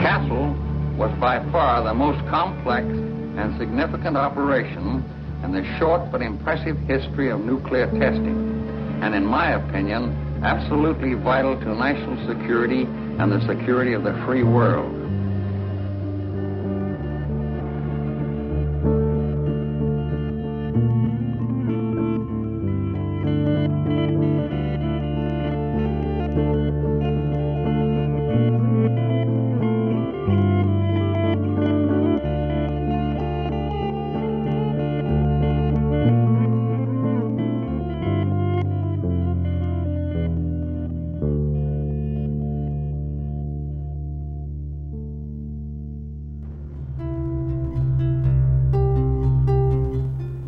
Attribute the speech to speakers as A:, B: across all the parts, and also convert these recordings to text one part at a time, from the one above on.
A: Castle was by far the most complex and significant operation in the short but impressive history of nuclear testing, and in my opinion, absolutely vital to national security and the security of the free world.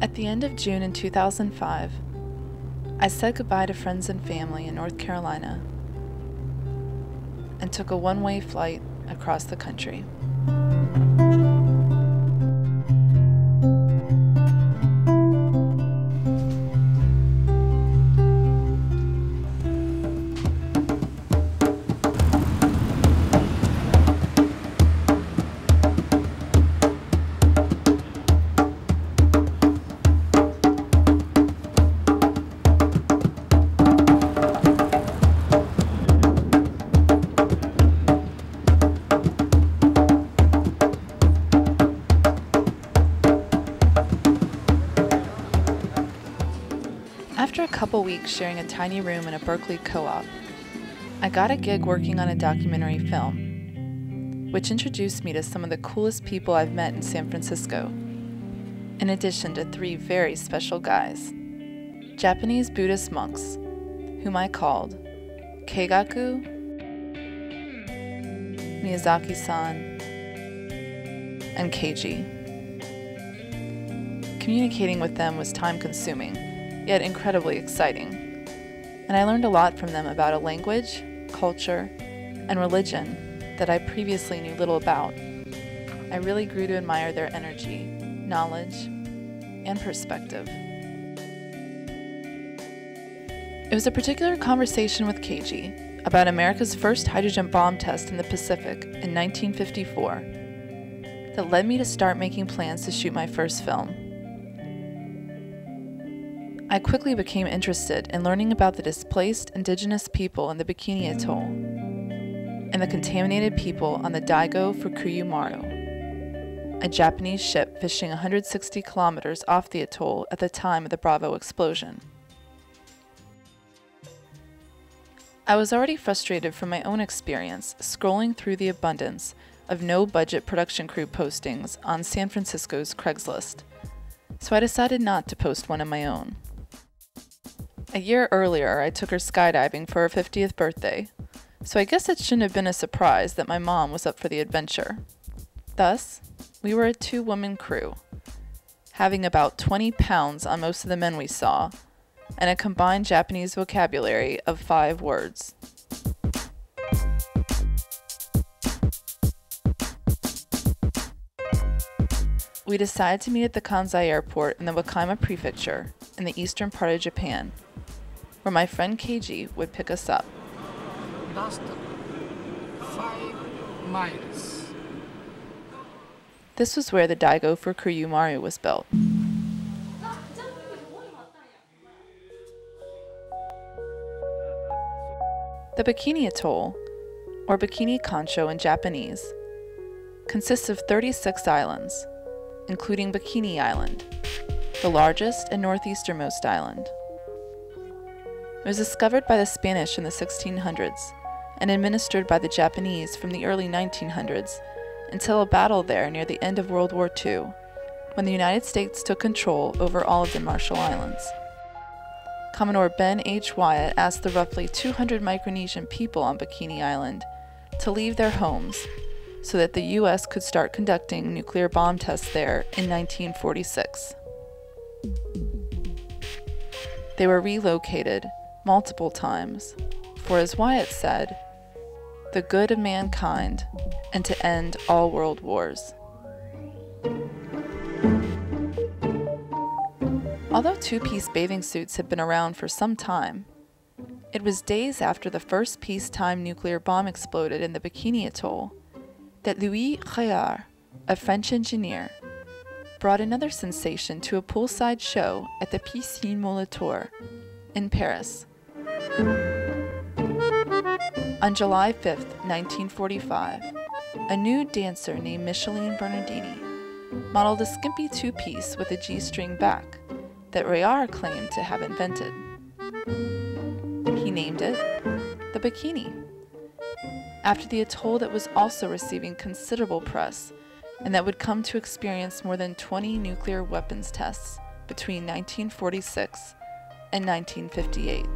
B: At the end of June in 2005, I said goodbye to friends and family in North Carolina and took a one-way flight across the country. After a couple weeks sharing a tiny room in a Berkeley co-op, I got a gig working on a documentary film, which introduced me to some of the coolest people I've met in San Francisco, in addition to 3 very special guys, Japanese Buddhist monks, whom I called Keigaku, Miyazaki-san, and Keiji. Communicating with them was time-consuming, yet incredibly exciting, and I learned a lot from them about a language, culture, and religion that I previously knew little about. I really grew to admire their energy, knowledge, and perspective. It was a particular conversation with Keiji about America's first hydrogen bomb test in the Pacific in 1954 that led me to start making plans to shoot my first film. I quickly became interested in learning about the displaced indigenous people in the Bikini Atoll and the contaminated people on the Daigo Fukuyu Maru, a Japanese ship fishing 160 kilometers off the atoll at the time of the Bravo explosion. I was already frustrated from my own experience scrolling through the abundance of no-budget production crew postings on San Francisco's Craigslist, so I decided not to post one of my own. A year earlier, I took her skydiving for her 50th birthday, so I guess it shouldn't have been a surprise that my mom was up for the adventure. Thus, we were a 2-woman crew, having about 20 pounds on most of the men we saw, and a combined Japanese vocabulary of 5 words. We decided to meet at the Konczal airport in the Wakayama prefecture in the eastern part of Japan, where my friend Keiji would pick us up.
C: Last 5 miles.
B: This was where the Daigo Fukuyu Maru was built. The Bikini Atoll, or Bikini Kansho in Japanese, consists of 36 islands, including Bikini Island, the largest and northeasternmost island. It was discovered by the Spanish in the 1600s and administered by the Japanese from the early 1900s until a battle there near the end of World War II, when the United States took control over all of the Marshall Islands. Commodore Ben H. Wyatt asked the roughly 200 Micronesian people on Bikini Island to leave their homes so that the U.S. could start conducting nuclear bomb tests there in 1946. They were relocated multiple times for, as Wyatt said, the good of mankind and to end all world wars. Although 2-piece bathing suits had been around for some time, It was days after the first peacetime nuclear bomb exploded in the Bikini Atoll that Louis Réard, a French engineer, brought another sensation to a poolside show at the Piscine Molitor in Paris. On July 5, 1945, a nude dancer named Micheline Bernardini modeled a skimpy two-piece with a G-string back that Réard claimed to have invented. He named it the Bikini, after the atoll that was also receiving considerable press and that would come to experience more than 20 nuclear weapons tests between 1946 and 1958.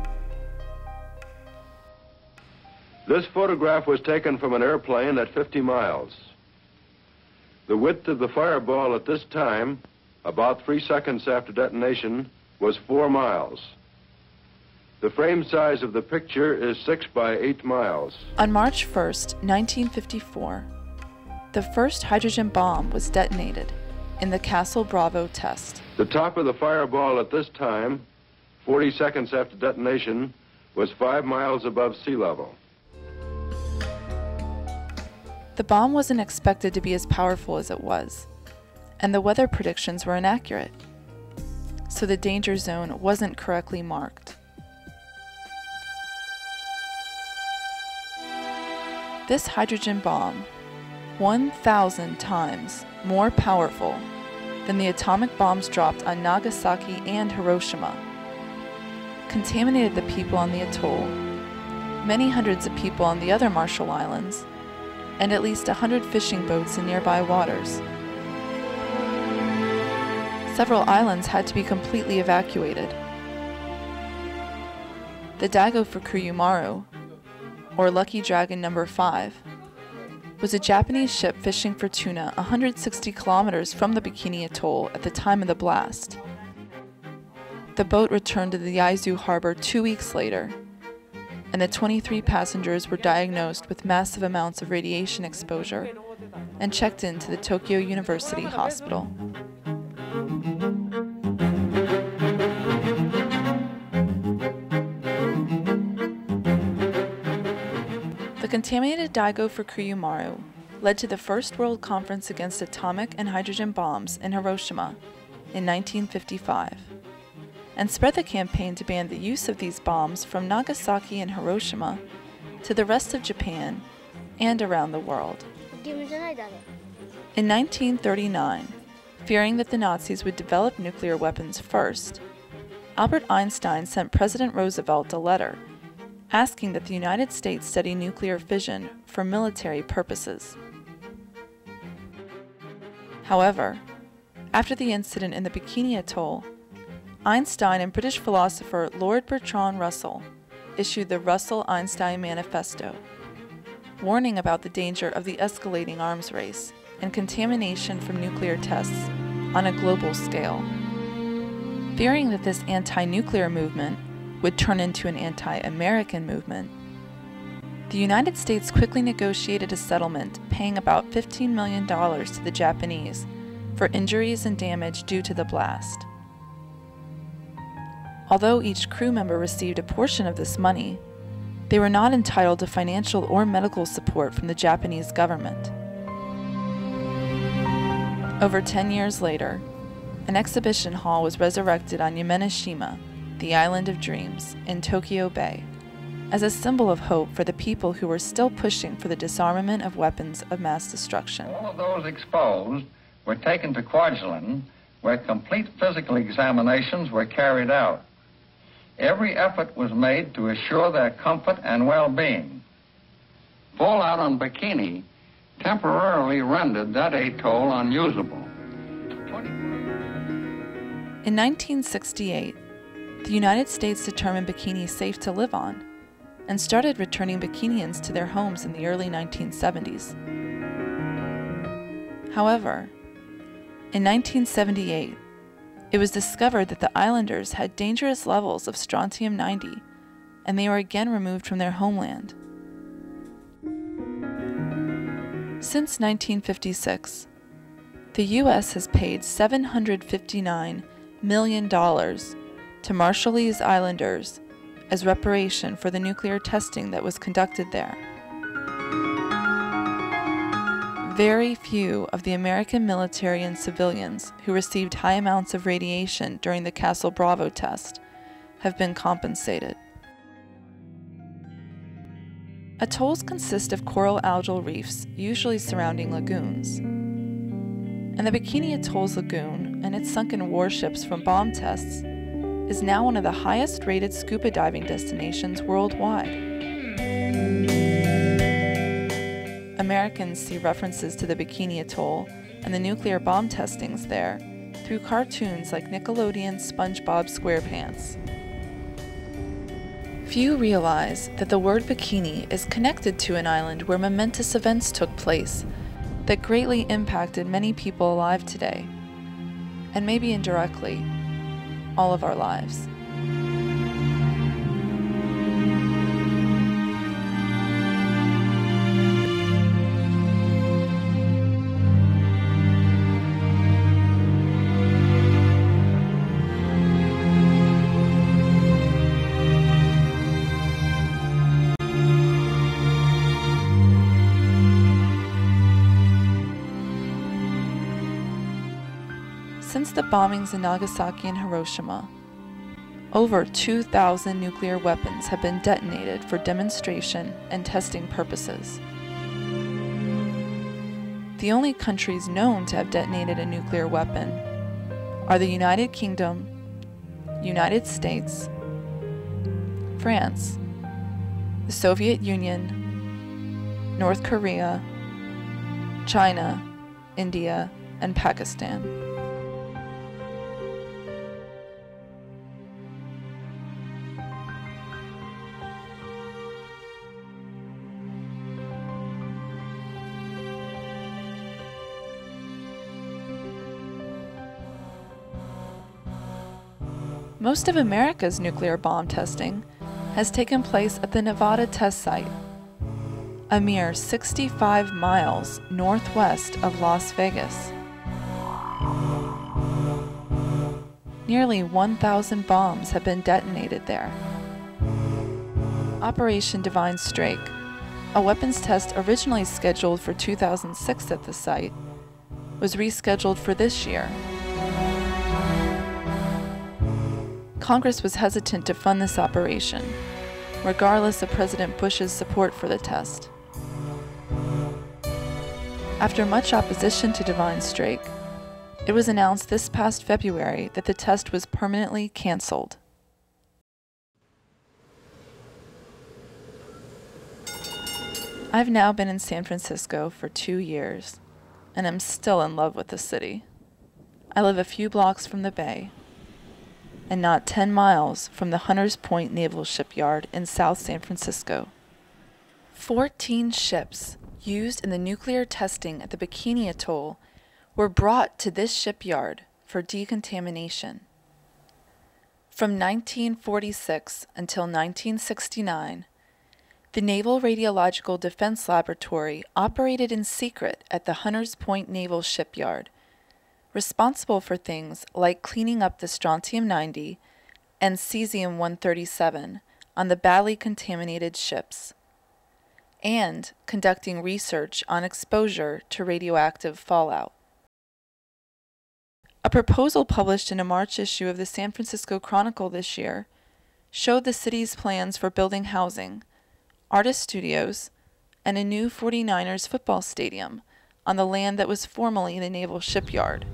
D: This photograph was taken from an airplane at 50 miles. The width of the fireball at this time, about 3 seconds after detonation, was 4 miles. The frame size of the picture is 6 by 8 miles.
B: On March 1st, 1954, the first hydrogen bomb was detonated in the Castle Bravo test.
D: The top of the fireball at this time, 40 seconds after detonation, was 5 miles above sea level.
B: The bomb wasn't expected to be as powerful as it was, and the weather predictions were inaccurate, so the danger zone wasn't correctly marked. This hydrogen bomb, 1,000 times more powerful than the atomic bombs dropped on Nagasaki and Hiroshima, contaminated the people on the atoll, many hundreds of people on the other Marshall Islands, and at least 100 fishing boats in nearby waters. Several islands had to be completely evacuated. The Daigo Fukuyomaru, or Lucky Dragon No. 5, was a Japanese ship fishing for tuna 160 kilometers from the Bikini Atoll at the time of the blast. The boat returned to the Yaizu harbor 2 weeks later, and the 23 passengers were diagnosed with massive amounts of radiation exposure and checked into the Tokyo University Hospital. The contaminated Daigo Fukuyomaru led to the First World Conference Against Atomic and Hydrogen Bombs in Hiroshima in 1955, and spread the campaign to ban the use of these bombs from Nagasaki and Hiroshima to the rest of Japan and around the world. In 1939, fearing that the Nazis would develop nuclear weapons first, Albert Einstein sent President Roosevelt a letter asking that the United States study nuclear fission for military purposes. However, after the incident in the Bikini Atoll, Einstein and British philosopher Lord Bertrand Russell issued the Russell-Einstein Manifesto, warning about the danger of the escalating arms race and contamination from nuclear tests on a global scale. Fearing that this anti-nuclear movement would turn into an anti-American movement, the United States quickly negotiated a settlement paying about $15 million to the Japanese for injuries and damage due to the blast. Although each crew member received a portion of this money, they were not entitled to financial or medical support from the Japanese government. Over 10 years later, an exhibition hall was resurrected on Yameneshima, the Island of Dreams, in Tokyo Bay, as a symbol of hope for the people who were still pushing for the disarmament of weapons of mass destruction.
A: All of those exposed were taken to Konczal, where complete physical examinations were carried out. Every effort was made to assure their comfort and well-being. Fallout on Bikini temporarily rendered that atoll unusable.
B: In 1968, the United States determined Bikini safe to live on and started returning Bikinians to their homes in the early 1970s. However, in 1978, it was discovered that the islanders had dangerous levels of strontium-90, and they were again removed from their homeland. Since 1956, the U.S. has paid $759 million to Marshallese Islanders as reparation for the nuclear testing that was conducted there. Very few of the American military and civilians who received high amounts of radiation during the Castle Bravo test have been compensated. Atolls consist of coral algal reefs, usually surrounding lagoons. And the Bikini Atoll's lagoon and its sunken warships from bomb tests is now one of the highest rated scuba diving destinations worldwide. Americans see references to the Bikini Atoll and the nuclear bomb testings there through cartoons like Nickelodeon's SpongeBob SquarePants. Few realize that the word bikini is connected to an island where momentous events took place that greatly impacted many people alive today, and maybe indirectly, all of our lives. Since the bombings in Nagasaki and Hiroshima, over 2,000 nuclear weapons have been detonated for demonstration and testing purposes. The only countries known to have detonated a nuclear weapon are the United Kingdom, United States, France, the Soviet Union, North Korea, China, India, and Pakistan. Most of America's nuclear bomb testing has taken place at the Nevada test site, a mere 65 miles northwest of Las Vegas. Nearly 1,000 bombs have been detonated there. Operation Divine Strike, a weapons test originally scheduled for 2006 at the site, was rescheduled for this year. Congress was hesitant to fund this operation, regardless of President Bush's support for the test. After much opposition to Divine Strike, it was announced this past February that the test was permanently canceled. I've now been in San Francisco for 2 years, and I'm still in love with the city. I live a few blocks from the bay, and not 10 miles from the Hunters Point Naval Shipyard in South San Francisco. 14 ships used in the nuclear testing at the Bikini Atoll were brought to this shipyard for decontamination. From 1946 until 1969, the Naval Radiological Defense Laboratory operated in secret at the Hunters Point Naval Shipyard, responsible for things like cleaning up the strontium-90 and cesium-137 on the badly contaminated ships, and conducting research on exposure to radioactive fallout. A proposal published in a March issue of the San Francisco Chronicle this year showed the city's plans for building housing, artist studios, and a new 49ers football stadium on the land that was formerly the naval shipyard.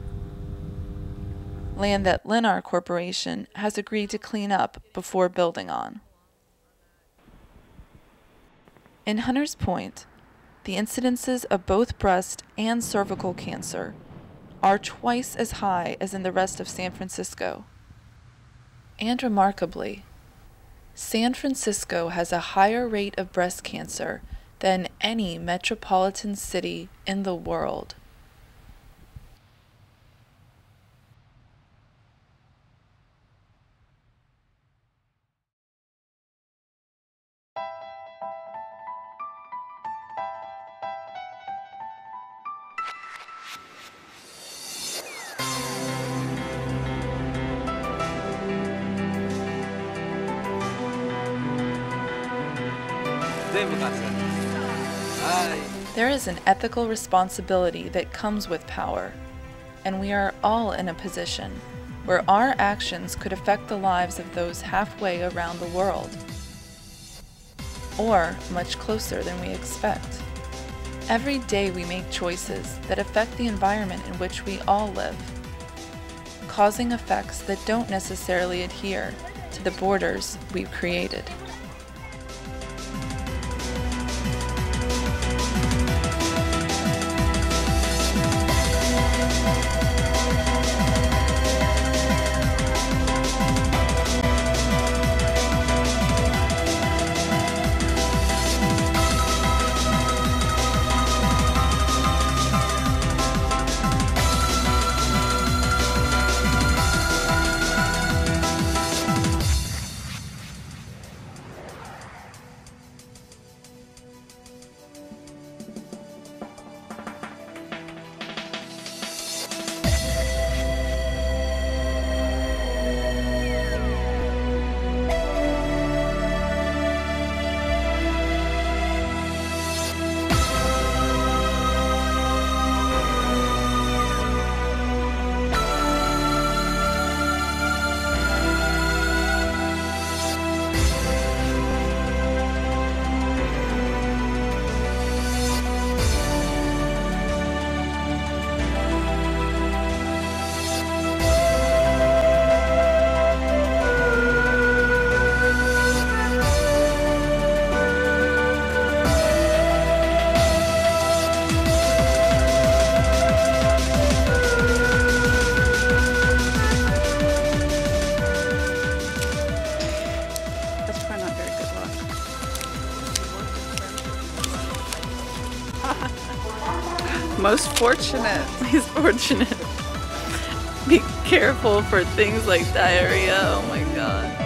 B: Land that Lennar Corporation has agreed to clean up before building on. In Hunters Point, the incidences of both breast and cervical cancer are twice as high as in the rest of San Francisco. And remarkably, San Francisco has a higher rate of breast cancer than any metropolitan city in the world. There is an ethical responsibility that comes with power, and we are all in a position where our actions could affect the lives of those halfway around the world, or much closer than we expect. Every day we make choices that affect the environment in which we all live, causing effects that don't necessarily adhere to the borders we've created. Most fortunate. He's fortunate. Be careful for things like diarrhea. Oh my God.